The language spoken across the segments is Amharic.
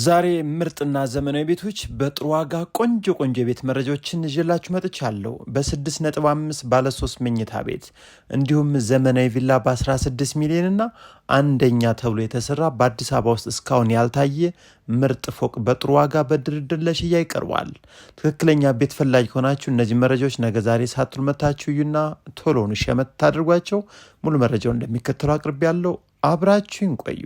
ዛሬ ምርጥና ዘመናዊ ቤቶች በጥሩ ዋጋ ቆንጆ የቤት መረጃዎችን ይዤላችሁ መጥቻለሁ። በ6.5 ባለ 3 መኝታ ቤት እንዲሁም ዘመናዊ ቪላ በ16 ሚሊዮን እና አንደኛ ተብሎ የተሰራ በአዲስ አበባ ውስጥ እስካሁን ያልታየ ምርጥ ፎቅ በጥሩ ዋጋ በድርድር ለሽያጭ ይቀርባል። ትክክለኛ ቤት ፈላጊ ሆናችሁ እነዚህ መረጃዎች ነገ ዛሬ ሳትሉ መታችሁ እዩና ቶሎኑ ሸመት ታድርጓቸው። ሙሉ መረጃውን እንደሚከተለው አቅርቤያለሁ። አብራችሁን ቆዩ።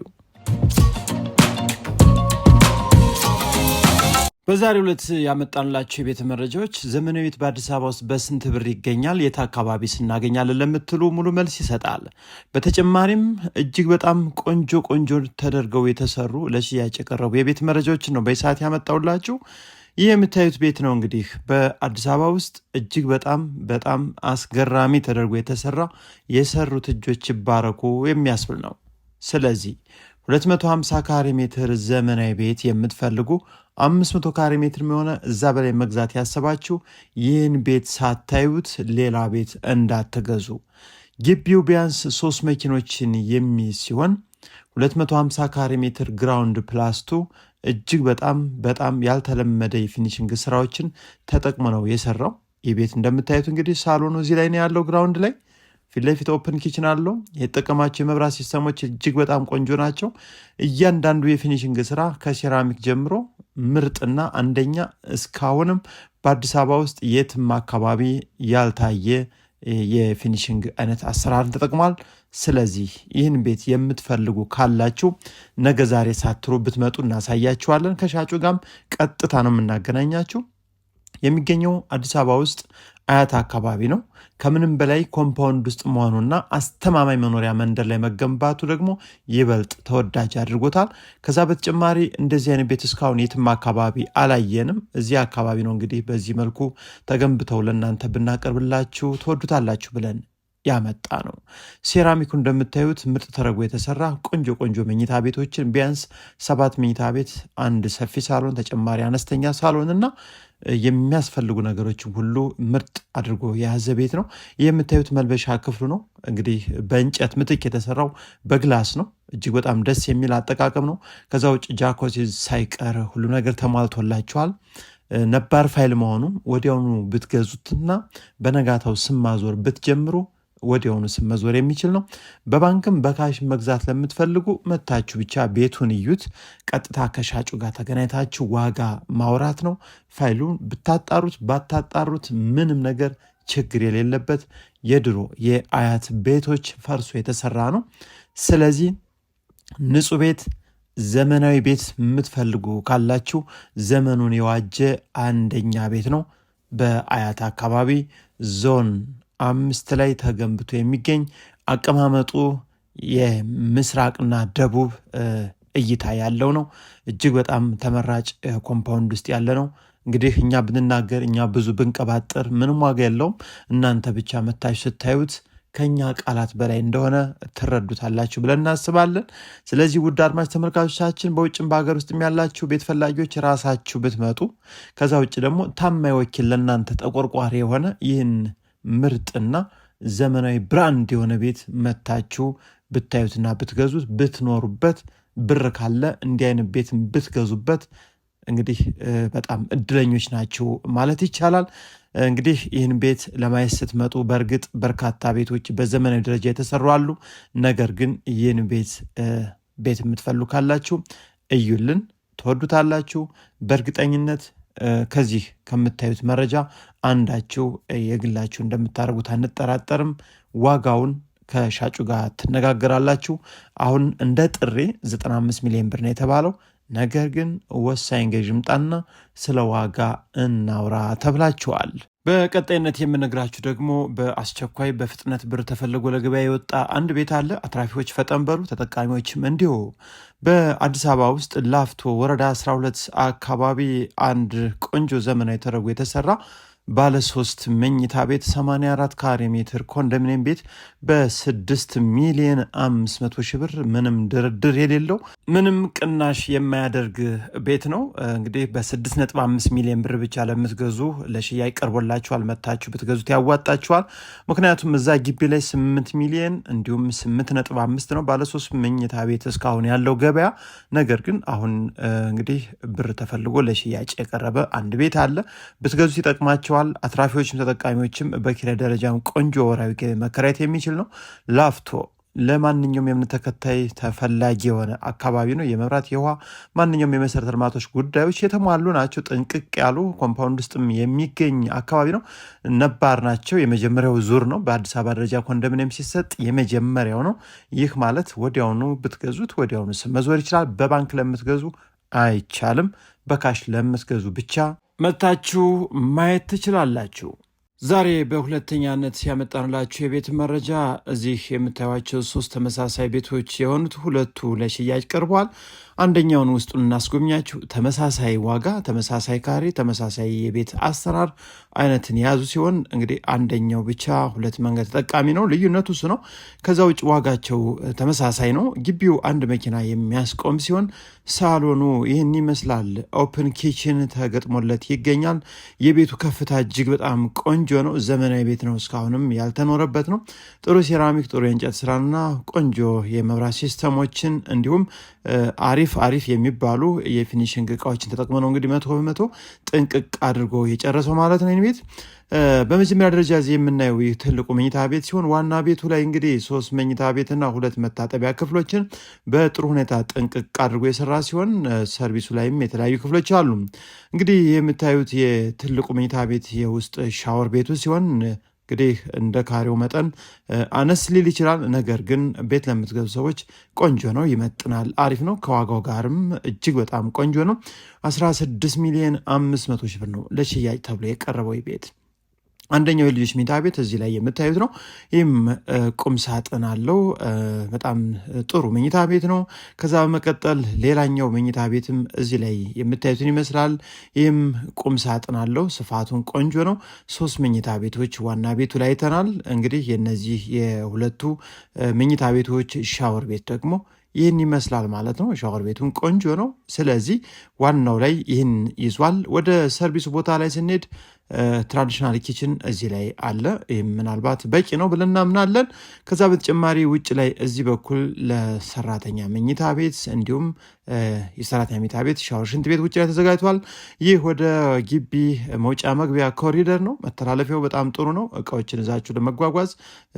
በዛሬው ዕለት ያመጣንላችሁ የቤት መረጃዎች ዘመናዊ ቤት በአዲስ አበባ ውስጥ በስንት ብር ይገኛል፣ የት አካባቢ ስናገኛለን ለምትሉ ሙሉ መልስ ይሰጣል። በተጨማሪም እጅግ በጣም ቆንጆ ተደርገው የተሰሩ ለሽያጭ የቀረቡ የቤት መረጃዎችን ነው በሰዓት ያመጣውላችሁ። ይህ የምታዩት ቤት ነው እንግዲህ በአዲስ አበባ ውስጥ እጅግ በጣም አስገራሚ ተደርጎ የተሰራ የሰሩት እጆች ይባረኩ የሚያስብል ነው። ስለዚህ 250 ካሬ ሜትር ዘመናዊ ቤት የምትፈልጉ 500 ካሬ ሜትር የሆነ እዛ በላይ መግዛት ያሰባችሁ ይህን ቤት ሳታዩት ሌላ ቤት እንዳትገዙ። ግቢው ቢያንስ 3 መኪኖችን የሚይዝ ሲሆን 250 ካሬ ሜትር ግራውንድ ፕላስቱ እጅግ በጣም ያልተለመደ የፊኒሽንግ ስራዎችን ተጠቅሞ ነው የሰራው። ይህ ቤት እንደምታዩት እንግዲህ ሳሎኑ እዚህ ላይ ነው ያለው። ግራውንድ ላይ ፊት ለፊት ኦፕን ኪችን አለው። የተጠቀማቸው የመብራት ሲስተሞች እጅግ በጣም ቆንጆ ናቸው። እያንዳንዱ የፊኒሽንግ ስራ ከሴራሚክ ጀምሮ ምርጥና አንደኛ እስካሁንም በአዲስ አበባ ውስጥ የትም አካባቢ ያልታየ የፊኒሽንግ አይነት አሰራርን ተጠቅሟል። ስለዚህ ይህን ቤት የምትፈልጉ ካላችሁ ነገ ዛሬ ሳትሩ ብትመጡ እናሳያችኋለን። ከሻጩ ጋርም ቀጥታ ነው የምናገናኛችሁ። የሚገኘው አዲስ አበባ ውስጥ አያት አካባቢ ነው። ከምንም በላይ ኮምፓውንድ ውስጥ መሆኑና አስተማማኝ መኖሪያ መንደር ላይ መገንባቱ ደግሞ ይበልጥ ተወዳጅ አድርጎታል። ከዛ በተጨማሪ እንደዚህ አይነት ቤት እስካሁን የትም አካባቢ አላየንም። እዚህ አካባቢ ነው እንግዲህ በዚህ መልኩ ተገንብተው ለእናንተ ብናቀርብላችሁ ትወዱታላችሁ ብለን ያመጣ ነው። ሴራሚኩ እንደምታዩት ምርጥ ተደርጎ የተሰራ ቆንጆ መኝታ ቤቶችን ቢያንስ 7 መኝታ ቤት፣ አንድ ሰፊ ሳሎን፣ ተጨማሪ አነስተኛ ሳሎን እና የሚያስፈልጉ ነገሮችን ሁሉ ምርጥ አድርጎ የያዘ ቤት ነው። ይህ የምታዩት መልበሻ ክፍሉ ነው። እንግዲህ በእንጨት ምትክ የተሰራው በግላስ ነው። እጅግ በጣም ደስ የሚል አጠቃቀም ነው። ከዛ ውጭ ጃኮዚ ሳይቀር ሁሉ ነገር ተሟልቶላችኋል። ነባር ፋይል መሆኑ ወዲያውኑ ብትገዙትና በነጋታው ስም ማዞር ብትጀምሩ ወዲያውኑ ስም መዞር የሚችል ነው። በባንክም በካሽ መግዛት ለምትፈልጉ መታችሁ ብቻ ቤቱን እዩት። ቀጥታ ከሻጩ ጋር ተገናኝታችሁ ዋጋ ማውራት ነው። ፋይሉን ብታጣሩት ባታጣሩት ምንም ነገር ችግር የሌለበት የድሮ የአያት ቤቶች ፈርሶ የተሰራ ነው። ስለዚህ ንጹህ ቤት ዘመናዊ ቤት የምትፈልጉ ካላችሁ ዘመኑን የዋጀ አንደኛ ቤት ነው። በአያት አካባቢ ዞን 5 ላይ ተገንብቶ የሚገኝ አቀማመጡ የምስራቅና ደቡብ እይታ ያለው ነው። እጅግ በጣም ተመራጭ ኮምፓውንድ ውስጥ ያለ ነው። እንግዲህ እኛ ብንናገር እኛ ብዙ ብንቀባጥር ምንም ዋጋ የለውም። እናንተ ብቻ መታችሁ ስታዩት ከኛ ቃላት በላይ እንደሆነ ትረዱታላችሁ ብለን እናስባለን። ስለዚህ ውድ አድማጭ ተመልካቾቻችን በውጭም በሀገር ውስጥ ያላችሁ ቤት ፈላጊዎች ራሳችሁ ብትመጡ፣ ከዛ ውጭ ደግሞ ታማኝ ወኪል ለእናንተ ተቆርቋሪ የሆነ ይህን ምርጥና ዘመናዊ ብራንድ የሆነ ቤት መታችሁ ብታዩትና ብትገዙት ብትኖሩበት፣ ብር ካለ እንዲህ አይነት ቤት ብትገዙበት እንግዲህ በጣም እድለኞች ናቸው ማለት ይቻላል። እንግዲህ ይህን ቤት ለማየት ስትመጡ በእርግጥ በርካታ ቤቶች በዘመናዊ ደረጃ የተሰሩ አሉ። ነገር ግን ይህን ቤት የምትፈልጉ ካላችሁ እዩልን፣ ትወዱታላችሁ በእርግጠኝነት። ከዚህ ከምታዩት መረጃ አንዳችሁ የግላችሁ እንደምታደርጉት አንጠራጠርም። ዋጋውን ከሻጩ ጋር ትነጋገራላችሁ። አሁን እንደ ጥሬ 95 ሚሊዮን ብር ነው የተባለው። ነገር ግን ወሳኝ ገዥ ምጣና ስለ ዋጋ እናውራ ተብላችኋል። በቀጣይነት የምነግራችሁ ደግሞ በአስቸኳይ በፍጥነት ብር ተፈልጎ ለገበያ የወጣ አንድ ቤት አለ። አትራፊዎች ፈጠን በሉ፣ ተጠቃሚዎችም እንዲሁ። በአዲስ አበባ ውስጥ ላፍቶ ወረዳ 12 አካባቢ አንድ ቆንጆ ዘመናዊ ተደርጎ የተሰራ ባለ 3 መኝታ ቤት 84 ካሬ ሜትር ኮንዶሚኒየም ቤት በ6 ሚሊዮን 500 ሺህ ብር ምንም ድርድር የሌለው ምንም ቅናሽ የማያደርግ ቤት ነው። እንግዲህ በ6.5 ሚሊዮን ብር ብቻ ለምትገዙ ለሽያጭ ቀርቦላችኋል። መታችሁ ብትገዙት ያዋጣችኋል። ምክንያቱም እዛ ግቢ ላይ 8 ሚሊዮን እንዲሁም 8.5 ነው ባለ 3 መኝታ ቤት እስካሁን ያለው ገበያ። ነገር ግን አሁን እንግዲህ ብር ተፈልጎ ለሽያጭ የቀረበ አንድ ቤት አለ። ብትገዙት ይጠቅማቸው። አትራፊዎችም ተጠቃሚዎችም በኪራይ ደረጃም ቆንጆ ወራዊ መከራየት የሚችል ነው። ላፍቶ ለማንኛውም የእምነት ተከታይ ተፈላጊ የሆነ አካባቢ ነው። የመብራት፣ የውሃ፣ ማንኛውም የመሰረተ ልማቶች ጉዳዮች የተሟሉ ናቸው። ጥንቅቅ ያሉ ኮምፓውንድ ውስጥም የሚገኝ አካባቢ ነው። ነባር ናቸው። የመጀመሪያው ዙር ነው። በአዲስ አበባ ደረጃ ኮንዶሚኒየም ሲሰጥ የመጀመሪያው ነው። ይህ ማለት ወዲያውኑ ብትገዙት ወዲያውኑ ስም መዞር ይችላል። በባንክ ለምትገዙ አይቻልም። በካሽ ለምትገዙ ብቻ መታችሁ ማየት ትችላላችሁ። ዛሬ በሁለተኛነት ያመጣንላችሁ የቤት መረጃ እዚህ የምታዩቸው 3 ተመሳሳይ ቤቶች የሆኑት ሁለቱ ለሽያጭ ቀርበዋል። አንደኛውን ውስጡን እናስጎብኛችሁ። ተመሳሳይ ዋጋ፣ ተመሳሳይ ካሬ፣ ተመሳሳይ የቤት አሰራር አይነትን የያዙ ሲሆን እንግዲህ አንደኛው ብቻ 2 መንገድ ተጠቃሚ ነው። ልዩነቱ እሱ ነው። ከዛ ውጭ ዋጋቸው ተመሳሳይ ነው። ግቢው አንድ መኪና የሚያስቆም ሲሆን ሳሎኑ ይህን ይመስላል። ኦፕን ኪችን ተገጥሞለት ይገኛል። የቤቱ ከፍታ እጅግ በጣም ቆንጆ ነው። ዘመናዊ ቤት ነው። እስካሁንም ያልተኖረበት ነው። ጥሩ ሴራሚክ፣ ጥሩ የእንጨት ስራና ቆንጆ የመብራት ሲስተሞችን እንዲሁም አሪፍ የሚባሉ የፊኒሽንግ እቃዎችን ተጠቅመ ነው እንግዲህ 100% ጥንቅቅ አድርጎ የጨረሰው ማለት ነው። ቤት በመጀመሪያ ደረጃ እዚህ የምናየው ይህ ትልቁ መኝታ ቤት ሲሆን ዋና ቤቱ ላይ እንግዲህ 3 መኝታ ቤትና 2 መታጠቢያ ክፍሎችን በጥሩ ሁኔታ ጥንቅቅ አድርጎ የሰራ ሲሆን ሰርቪሱ ላይም የተለያዩ ክፍሎች አሉ። እንግዲህ የምታዩት የትልቁ መኝታ ቤት የውስጥ ሻወር ቤቱ ሲሆን እንግዲህ እንደ ካሬው መጠን አነስ ሊል ይችላል። ነገር ግን ቤት ለምትገዙ ሰዎች ቆንጆ ነው፣ ይመጥናል፣ አሪፍ ነው። ከዋጋው ጋርም እጅግ በጣም ቆንጆ ነው። 16 ሚሊዮን 500 ሺህ ብር ነው ለሽያጭ ተብሎ የቀረበው ቤት። አንደኛው የልጆች መኝታ ቤት እዚህ ላይ የምታዩት ነው። ይህም ቁም ሳጥን አለው። በጣም ጥሩ መኝታ ቤት ነው። ከዛ በመቀጠል ሌላኛው መኝታ ቤትም እዚህ ላይ የምታዩትን ይመስላል። ይህም ቁም ሳጥን አለው። ስፋቱን ቆንጆ ነው። 3 መኝታ ቤቶች ዋና ቤቱ ላይ አይተናል። እንግዲህ የነዚህ የሁለቱ መኝታ ቤቶች ሻወር ቤት ደግሞ ይህን ይመስላል ማለት ነው። ሻወር ቤቱን ቆንጆ ነው። ስለዚህ ዋናው ላይ ይህን ይዟል። ወደ ሰርቪሱ ቦታ ላይ ስንሄድ ትራዲሽናል ኪችን እዚህ ላይ አለ። ይህም ምናልባት በቂ ነው ብለን እናምናለን። ከዛ በተጨማሪ ውጭ ላይ እዚህ በኩል ለሰራተኛ መኝታ ቤት እንዲሁም የሰራተኛ መኝታ ቤት፣ ሻወር፣ ሽንት ቤት ውጭ ላይ ተዘጋጅቷል። ይህ ወደ ግቢ መውጫ መግቢያ ኮሪደር ነው። መተላለፊያው በጣም ጥሩ ነው። እቃዎችን እዛችሁ ለመጓጓዝ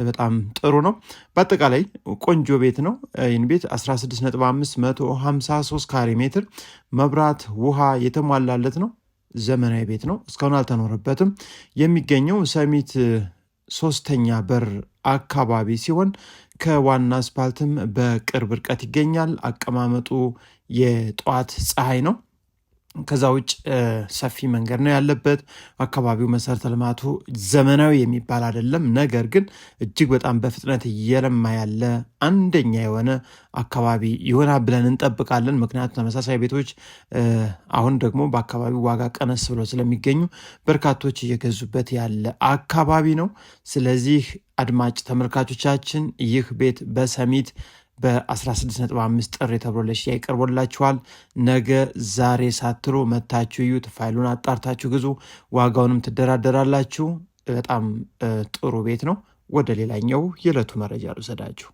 በጣም ጥሩ ነው። በአጠቃላይ ቆንጆ ቤት ነው። ይህን ቤት 16.5 153 ካሬ ሜትር መብራት፣ ውሃ የተሟላለት ነው። ዘመናዊ ቤት ነው። እስካሁን አልተኖረበትም። የሚገኘው ሰሚት 3ኛ በር አካባቢ ሲሆን ከዋና አስፓልትም በቅርብ ርቀት ይገኛል። አቀማመጡ የጠዋት ፀሐይ ነው። ከዛ ውጭ ሰፊ መንገድ ነው ያለበት። አካባቢው መሰረተ ልማቱ ዘመናዊ የሚባል አይደለም። ነገር ግን እጅግ በጣም በፍጥነት እየለማ ያለ አንደኛ የሆነ አካባቢ ይሆናል ብለን እንጠብቃለን። ምክንያቱም ተመሳሳይ ቤቶች አሁን ደግሞ በአካባቢው ዋጋ ቀነስ ብሎ ስለሚገኙ በርካቶች እየገዙበት ያለ አካባቢ ነው። ስለዚህ አድማጭ ተመልካቾቻችን ይህ ቤት በሰሚት በ16.5 ጥሪ ተብሎ ለሽያጭ ይቀርቦላችኋል። ነገ ዛሬ ሳትሉ መታችሁ እዩት። ፋይሉን አጣርታችሁ ግዙ። ዋጋውንም ትደራደራላችሁ። በጣም ጥሩ ቤት ነው። ወደ ሌላኛው የዕለቱ መረጃ ልውሰዳችሁ።